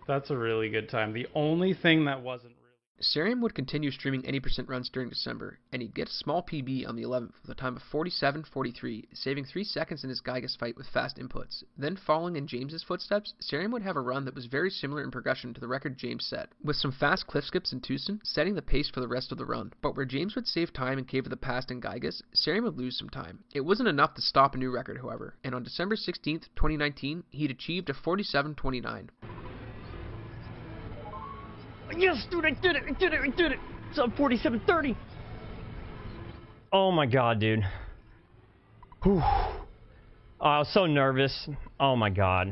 That's a really good time. The only thing that wasn't Sarium would continue streaming 80% runs during December, and he'd get a small PB on the 11th with a time of 47.43, saving 3 seconds in his Giygas fight with fast inputs. Then, following in James's footsteps, Sarium would have a run that was very similar in progression to the record James set, with some fast cliff skips in Tucson, setting the pace for the rest of the run. But where James would save time and cave of the past in Giygas, Sarium would lose some time. It wasn't enough to stop a new record, however, and on December 16th, 2019, he'd achieved a 47.29. Yes, dude, I did it! It's up 47.30. Oh my god, dude. Whew. Oh, I was so nervous. Oh my god.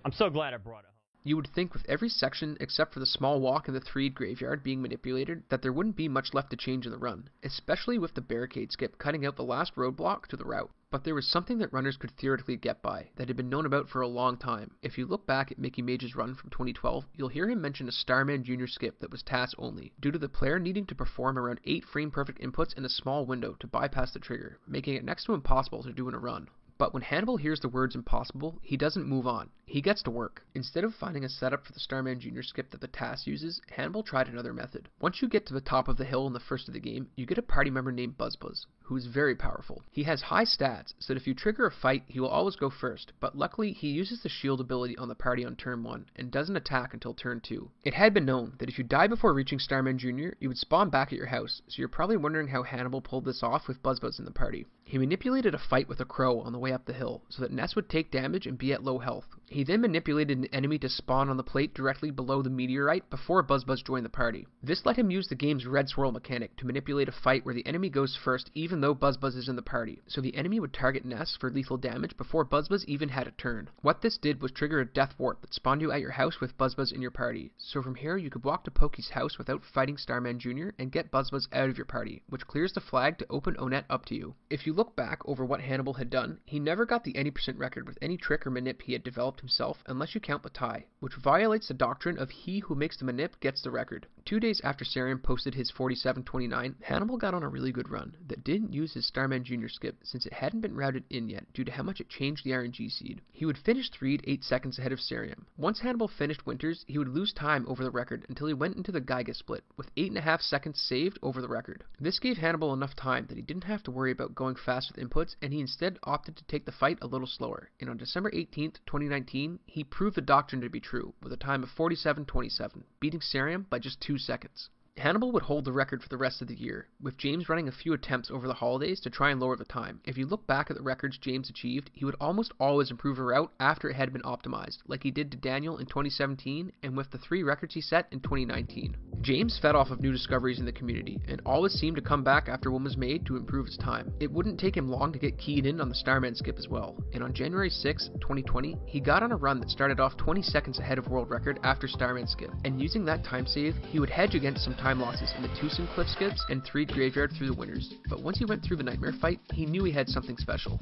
I'm so glad I brought it home. You would think with every section except for the small walk in the Threed graveyard being manipulated that there wouldn't be much left to change in the run, especially with the barricade skip cutting out the last roadblock to the route. But there was something that runners could theoretically get by, that had been known about for a long time. If you look back at Mickey Mage's run from 2012, you'll hear him mention a Starman Jr. skip that was TAS only, due to the player needing to perform around 8 frame-perfect inputs in a small window to bypass the trigger, making it next to impossible to do in a run. But when Hannibal hears the words impossible, he doesn't move on. He gets to work. Instead of finding a setup for the Starman Jr. skip that the TAS uses, Hannibal tried another method. Once you get to the top of the hill in the first of the game, you get a party member named BuzzBuzz, who is very powerful. He has high stats, so that if you trigger a fight, he will always go first, but luckily he uses the shield ability on the party on turn 1, and doesn't attack until turn 2. It had been known that if you die before reaching Starman Jr., you would spawn back at your house, so you're probably wondering how Hannibal pulled this off with BuzzBuzz in the party. He manipulated a fight with a crow on the way up the hill, so that Ness would take damage and be at low health. He then manipulated an enemy to spawn on the plate directly below the meteorite before BuzzBuzz joined the party. This let him use the game's red swirl mechanic to manipulate a fight where the enemy goes first even though BuzzBuzz is in the party, so the enemy would target Ness for lethal damage before BuzzBuzz even had a turn. What this did was trigger a death wart that spawned you at your house with BuzzBuzz in your party, so from here you could walk to Pokey's house without fighting Starman Jr. and get BuzzBuzz out of your party, which clears the flag to open Onet up to you. If you look back over what Hannibal had done, he never got the 80% record with any trick or manip he had developed himself unless you count the tie, which violates the doctrine of he who makes the manip gets the record. 2 days after Sarium posted his 47.29, Hannibal got on a really good run that didn't use his Starman Jr. skip since it hadn't been routed in yet due to how much it changed the RNG seed. He would finish Threed 8 seconds ahead of Sarium. Once Hannibal finished Winters, he would lose time over the record until he went into the Giygas split, with 8.5 seconds saved over the record. This gave Hannibal enough time that he didn't have to worry about going fast with inputs, and he instead opted to take the fight a little slower, and on December 18th, 2019, he proved the doctrine to be true, with a time of 47.27, beating Sarium by just 2 seconds. Hannibal would hold the record for the rest of the year, with James running a few attempts over the holidays to try and lower the time. If you look back at the records James achieved, he would almost always improve a route after it had been optimized, like he did to Daniel in 2017 and with the 3 records he set in 2019. James fed off of new discoveries in the community, and always seemed to come back after one was made to improve his time. It wouldn't take him long to get keyed in on the Starman skip as well, and on January 6, 2020, he got on a run that started off 20 seconds ahead of world record after Starman skip, and using that time save, he would hedge against some time losses in the Tucson cliff skips and Threed graveyard through the Winters, but once he went through the Nightmare fight, he knew he had something special.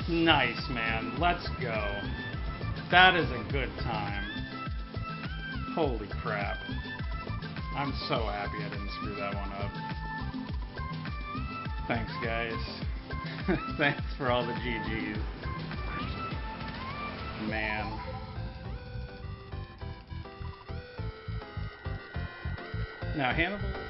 Nice, man. Let's go. That is a good time. Holy crap. I'm so happy I didn't screw that one up. Thanks, guys. Thanks for all the GGs. Man. Now, Hannibal...